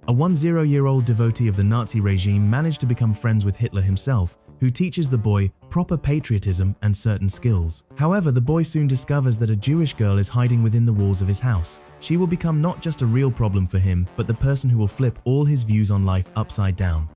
A 10-year-old devotee of the Nazi regime managed to become friends with Hitler himself, who teaches the boy proper patriotism and certain skills. However, the boy soon discovers that a Jewish girl is hiding within the walls of his house. She will become not just a real problem for him, but the person who will flip all his views on life upside down.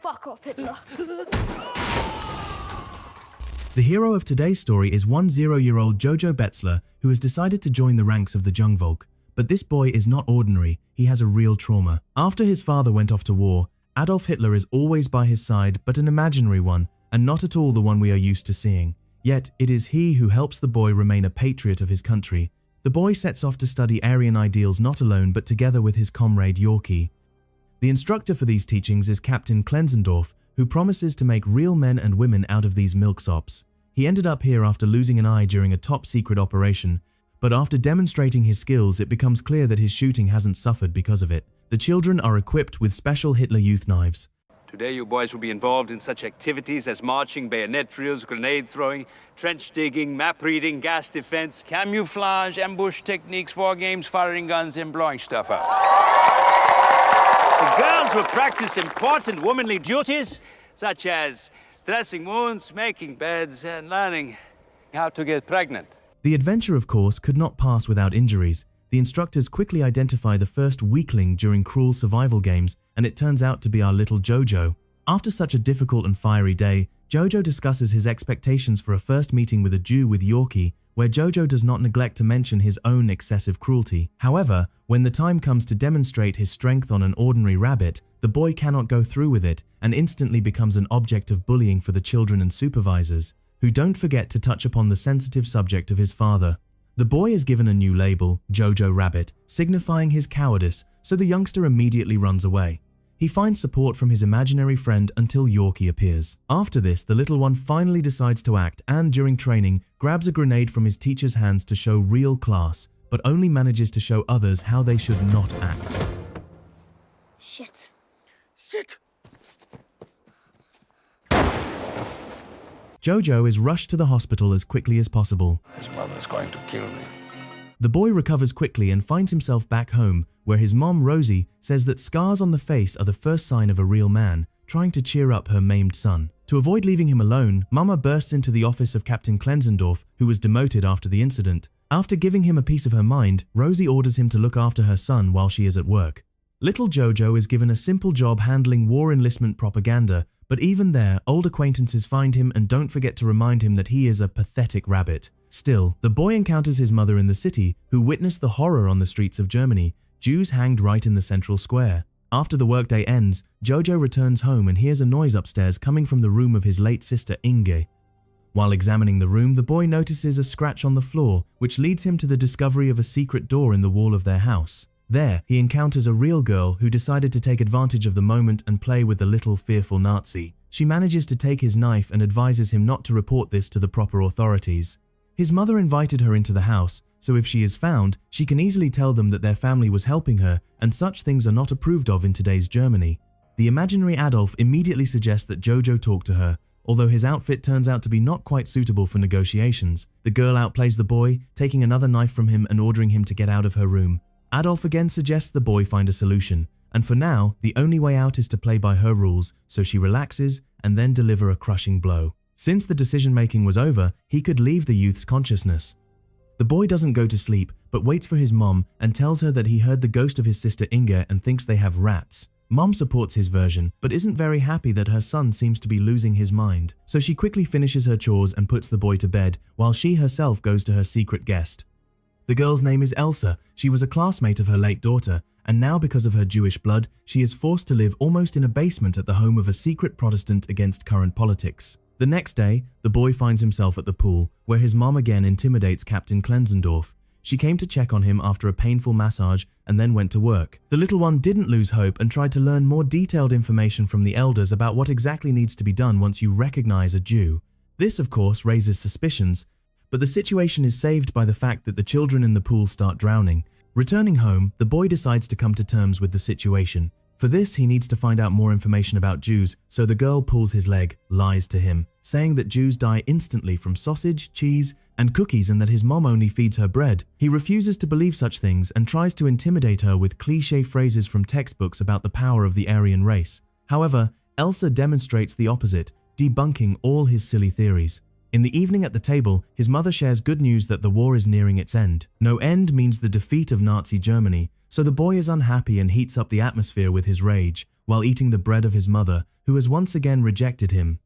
Fuck off, Hitler. The hero of today's story is 10-year-old Jojo Betzler, who has decided to join the ranks of the Jungvolk. But this boy is not ordinary, he has a real trauma. After his father went off to war, Adolf Hitler is always by his side, but an imaginary one, and not at all the one we are used to seeing. Yet, it is he who helps the boy remain a patriot of his country. The boy sets off to study Aryan ideals not alone, but together with his comrade Yorkie. The instructor for these teachings is Captain Klenzendorf, who promises to make real men and women out of these milksops. He ended up here after losing an eye during a top-secret operation, but after demonstrating his skills, it becomes clear that his shooting hasn't suffered because of it. The children are equipped with special Hitler Youth knives. Today you boys will be involved in such activities as marching, bayonet drills, grenade throwing, trench digging, map reading, gas defense, camouflage, ambush techniques, war games, firing guns, and blowing stuff up. The girls will practice important womanly duties, such as dressing wounds, making beds, and learning how to get pregnant. The adventure, of course, could not pass without injuries. The instructors quickly identify the first weakling during cruel survival games, and it turns out to be our little Jojo. After such a difficult and fiery day, Jojo discusses his expectations for a first meeting with a Jew with Yorkie, where Jojo does not neglect to mention his own excessive cruelty. However, when the time comes to demonstrate his strength on an ordinary rabbit, the boy cannot go through with it and instantly becomes an object of bullying for the children and supervisors, who don't forget to touch upon the sensitive subject of his father. The boy is given a new label, Jojo Rabbit, signifying his cowardice, so the youngster immediately runs away. He finds support from his imaginary friend until Yorkie appears. After this, the little one finally decides to act and, during training, grabs a grenade from his teacher's hands to show real class, but only manages to show others how they should not act. Shit. Shit! Jojo is rushed to the hospital as quickly as possible. His mother's going to kill me. The boy recovers quickly and finds himself back home, where his mom, Rosie, says that scars on the face are the first sign of a real man, trying to cheer up her maimed son. To avoid leaving him alone, Mama bursts into the office of Captain Klenzendorf, who was demoted after the incident. After giving him a piece of her mind, Rosie orders him to look after her son while she is at work. Little Jojo is given a simple job handling war enlistment propaganda, but even there, old acquaintances find him and don't forget to remind him that he is a pathetic rabbit. Still, the boy encounters his mother in the city, who witnessed the horror on the streets of Germany, Jews hanged right in the central square. After the workday ends, Jojo returns home and hears a noise upstairs coming from the room of his late sister Inge. While examining the room, the boy notices a scratch on the floor, which leads him to the discovery of a secret door in the wall of their house. There, he encounters a real girl who decided to take advantage of the moment and play with the little fearful Nazi. She manages to take his knife and advises him not to report this to the proper authorities. His mother invited her into the house, so if she is found, she can easily tell them that their family was helping her, and such things are not approved of in today's Germany. The imaginary Adolf immediately suggests that Jojo talk to her, although his outfit turns out to be not quite suitable for negotiations. The girl outplays the boy, taking another knife from him and ordering him to get out of her room. Adolf again suggests the boy find a solution, and for now, the only way out is to play by her rules, so she relaxes and then deliver a crushing blow. Since the decision-making was over, he could leave the youth's consciousness. The boy doesn't go to sleep, but waits for his mom and tells her that he heard the ghost of his sister Inge and thinks they have rats. Mom supports his version, but isn't very happy that her son seems to be losing his mind, so she quickly finishes her chores and puts the boy to bed, while she herself goes to her secret guest. The girl's name is Elsa. She was a classmate of her late daughter, and now because of her Jewish blood, she is forced to live almost in a basement at the home of a secret Protestant against current politics. The next day, the boy finds himself at the pool, where his mom again intimidates Captain Klenzendorf. She came to check on him after a painful massage and then went to work. The little one didn't lose hope and tried to learn more detailed information from the elders about what exactly needs to be done once you recognize a Jew. This, of course, raises suspicions, but the situation is saved by the fact that the children in the pool start drowning. Returning home, the boy decides to come to terms with the situation. For this, he needs to find out more information about Jews, so the girl pulls his leg, lies to him, saying that Jews die instantly from sausage, cheese, and cookies and that his mom only feeds her bread. He refuses to believe such things and tries to intimidate her with cliché phrases from textbooks about the power of the Aryan race. However, Elsa demonstrates the opposite, debunking all his silly theories. In the evening at the table, his mother shares good news that the war is nearing its end. No end means the defeat of Nazi Germany, so the boy is unhappy and heats up the atmosphere with his rage, while eating the bread of his mother, who has once again rejected him.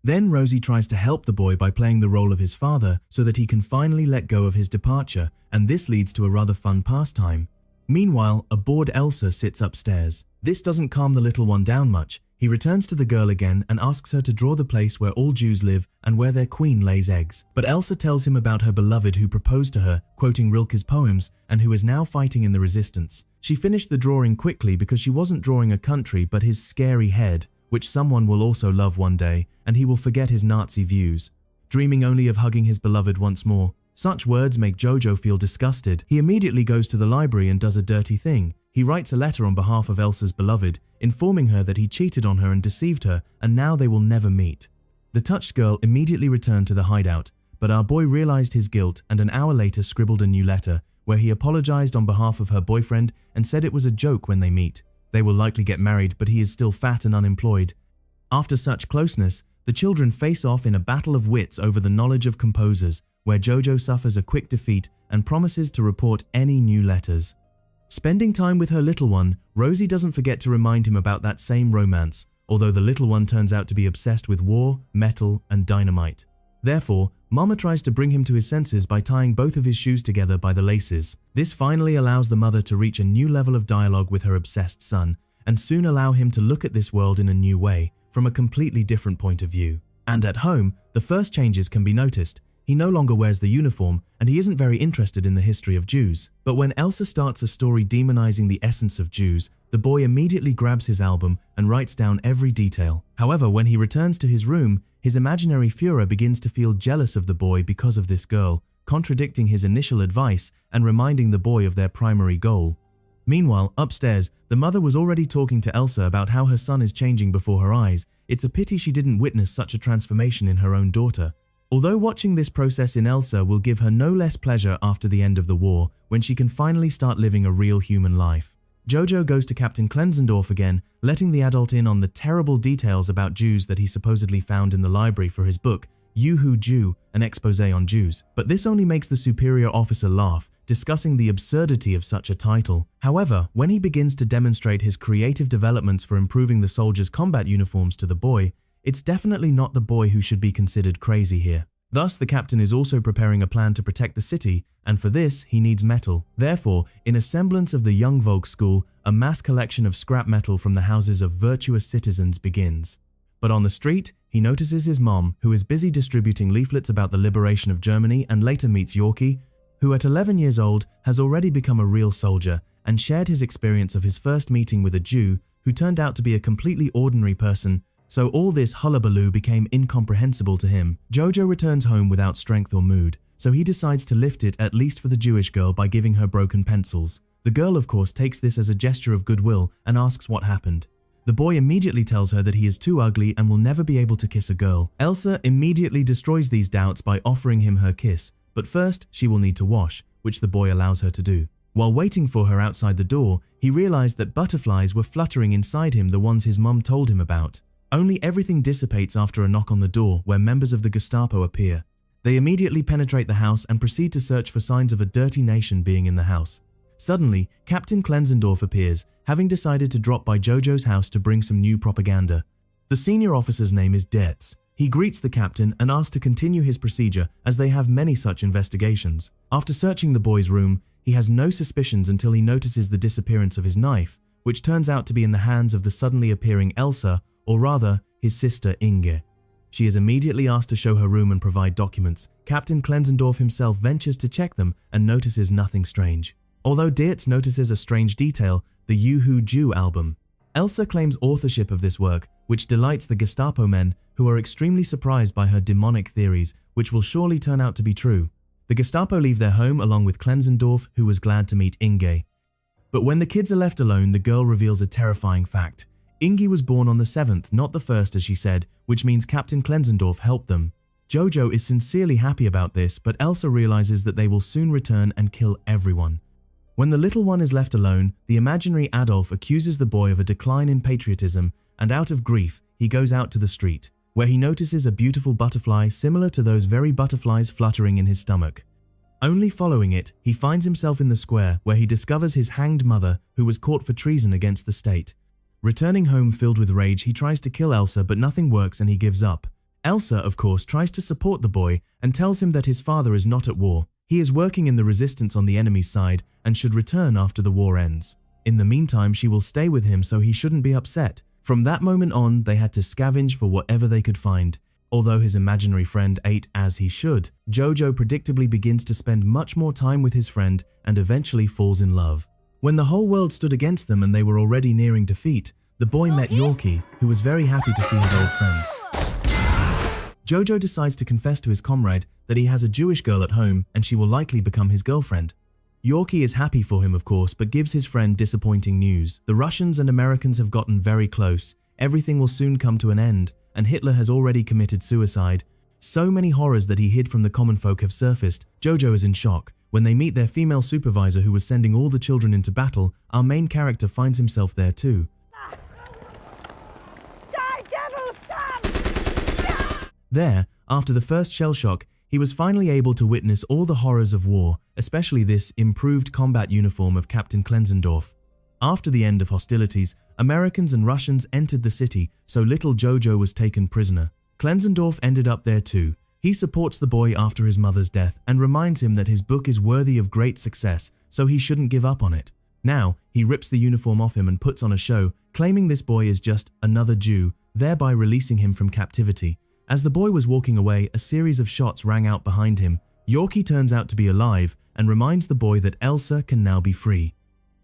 Then Rosie tries to help the boy by playing the role of his father so that he can finally let go of his departure, and this leads to a rather fun pastime. Meanwhile, a bored Elsa sits upstairs. This doesn't calm the little one down much. He returns to the girl again and asks her to draw the place where all Jews live and where their queen lays eggs. But Elsa tells him about her beloved who proposed to her, quoting Rilke's poems, and who is now fighting in the resistance. She finished the drawing quickly because she wasn't drawing a country but his scary head, which someone will also love one day, and he will forget his Nazi views, dreaming only of hugging his beloved once more. Such words make Jojo feel disgusted. He immediately goes to the library and does a dirty thing. He writes a letter on behalf of Elsa's beloved, informing her that he cheated on her and deceived her, and now they will never meet. The touched girl immediately returned to the hideout, but our boy realized his guilt and an hour later scribbled a new letter, where he apologized on behalf of her boyfriend and said it was a joke when they meet. They will likely get married, but he is still fat and unemployed. After such closeness, the children face off in a battle of wits over the knowledge of composers, where Jojo suffers a quick defeat and promises to report any new letters. Spending time with her little one, Rosie doesn't forget to remind him about that same romance, although the little one turns out to be obsessed with war, metal, and dynamite. Therefore, Mama tries to bring him to his senses by tying both of his shoes together by the laces. This finally allows the mother to reach a new level of dialogue with her obsessed son, and soon allow him to look at this world in a new way, from a completely different point of view. And at home, the first changes can be noticed. He no longer wears the uniform, and he isn't very interested in the history of Jews. But when Elsa starts a story demonizing the essence of Jews, the boy immediately grabs his album and writes down every detail. However, when he returns to his room, his imaginary Führer begins to feel jealous of the boy because of this girl, contradicting his initial advice and reminding the boy of their primary goal. Meanwhile, upstairs, the mother was already talking to Elsa about how her son is changing before her eyes. It's a pity she didn't witness such a transformation in her own daughter. Although watching this process in Elsa will give her no less pleasure after the end of the war, when she can finally start living a real human life. Jojo goes to Captain Klenzendorf again, letting the adult in on the terrible details about Jews that he supposedly found in the library for his book, Yoo-Hoo Jew, an expose on Jews. But this only makes the superior officer laugh, discussing the absurdity of such a title. However, when he begins to demonstrate his creative developments for improving the soldiers' combat uniforms to the boy, it's definitely not the boy who should be considered crazy here. Thus, the captain is also preparing a plan to protect the city, and for this, he needs metal. Therefore, in a semblance of the Young Volksschule, a mass collection of scrap metal from the houses of virtuous citizens begins. But on the street, he notices his mom, who is busy distributing leaflets about the liberation of Germany, and later meets Yorkie, who at 11 years old has already become a real soldier and shared his experience of his first meeting with a Jew who turned out to be a completely ordinary person. So all this hullabaloo became incomprehensible to him. Jojo returns home without strength or mood, so he decides to lift it at least for the Jewish girl by giving her broken pencils. The girl, of course, takes this as a gesture of goodwill and asks what happened. The boy immediately tells her that he is too ugly and will never be able to kiss a girl. Elsa immediately destroys these doubts by offering him her kiss, but first she will need to wash, which the boy allows her to do. While waiting for her outside the door, he realized that butterflies were fluttering inside him, the ones his mum told him about. Only everything dissipates after a knock on the door where members of the Gestapo appear. They immediately penetrate the house and proceed to search for signs of a dirty nation being in the house. Suddenly, Captain Klenzendorf appears, having decided to drop by Jojo's house to bring some new propaganda. The senior officer's name is Dirtz. He greets the captain and asks to continue his procedure as they have many such investigations. After searching the boy's room, he has no suspicions until he notices the disappearance of his knife, which turns out to be in the hands of the suddenly appearing Elsa, or rather, his sister Inge. She is immediately asked to show her room and provide documents. Captain Klenzendorf himself ventures to check them and notices nothing strange. Although Dirtz notices a strange detail, the Yoo-Hoo Jew album. Elsa claims authorship of this work, which delights the Gestapo men, who are extremely surprised by her demonic theories, which will surely turn out to be true. The Gestapo leave their home along with Klenzendorf, who was glad to meet Inge. But when the kids are left alone, the girl reveals a terrifying fact. Ingi was born on the 7th, not the 1st as she said, which means Captain Klenzendorf helped them. Jojo is sincerely happy about this, but Elsa realizes that they will soon return and kill everyone. When the little one is left alone, the imaginary Adolf accuses the boy of a decline in patriotism, and out of grief, he goes out to the street, where he notices a beautiful butterfly similar to those very butterflies fluttering in his stomach. Only following it, he finds himself in the square where he discovers his hanged mother, who was caught for treason against the state. Returning home filled with rage, he tries to kill Elsa, but nothing works and he gives up. Elsa, of course, tries to support the boy and tells him that his father is not at war. He is working in the resistance on the enemy's side and should return after the war ends. In the meantime, she will stay with him so he shouldn't be upset. From that moment on, they had to scavenge for whatever they could find. Although his imaginary friend ate as he should, Jojo predictably begins to spend much more time with his friend and eventually falls in love. When the whole world stood against them and they were already nearing defeat, the boy met Yorkie, who was very happy to see his old friend. Jojo decides to confess to his comrade that he has a Jewish girl at home and she will likely become his girlfriend. Yorkie is happy for him, of course, but gives his friend disappointing news. The Russians and Americans have gotten very close. Everything will soon come to an end, and Hitler has already committed suicide. So many horrors that he hid from the common folk have surfaced. Jojo is in shock. When they meet their female supervisor who was sending all the children into battle, our main character finds himself there too. Die, devil, stop! There, after the first shell shock, he was finally able to witness all the horrors of war, especially this improved combat uniform of Captain Klenzendorf. After the end of hostilities, Americans and Russians entered the city, so little Jojo was taken prisoner. Klenzendorf ended up there too. He supports the boy after his mother's death and reminds him that his book is worthy of great success, so he shouldn't give up on it. Now, he rips the uniform off him and puts on a show, claiming this boy is just another Jew, thereby releasing him from captivity. As the boy was walking away, a series of shots rang out behind him. Yorkie turns out to be alive and reminds the boy that Elsa can now be free.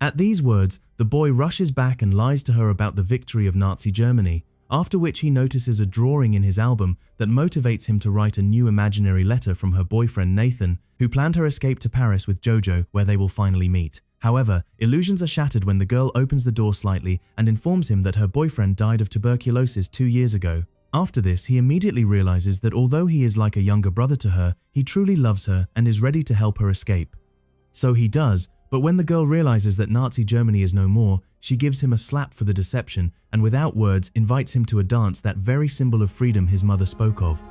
At these words, the boy rushes back and lies to her about the victory of Nazi Germany, after which he notices a drawing in his album that motivates him to write a new imaginary letter from her boyfriend Nathan, who planned her escape to Paris with Jojo, where they will finally meet. However, illusions are shattered when the girl opens the door slightly and informs him that her boyfriend died of tuberculosis 2 years ago. After this, he immediately realizes that although he is like a younger brother to her, he truly loves her and is ready to help her escape. So he does, but when the girl realizes that Nazi Germany is no more, she gives him a slap for the deception and without words invites him to a dance, that very symbol of freedom his mother spoke of.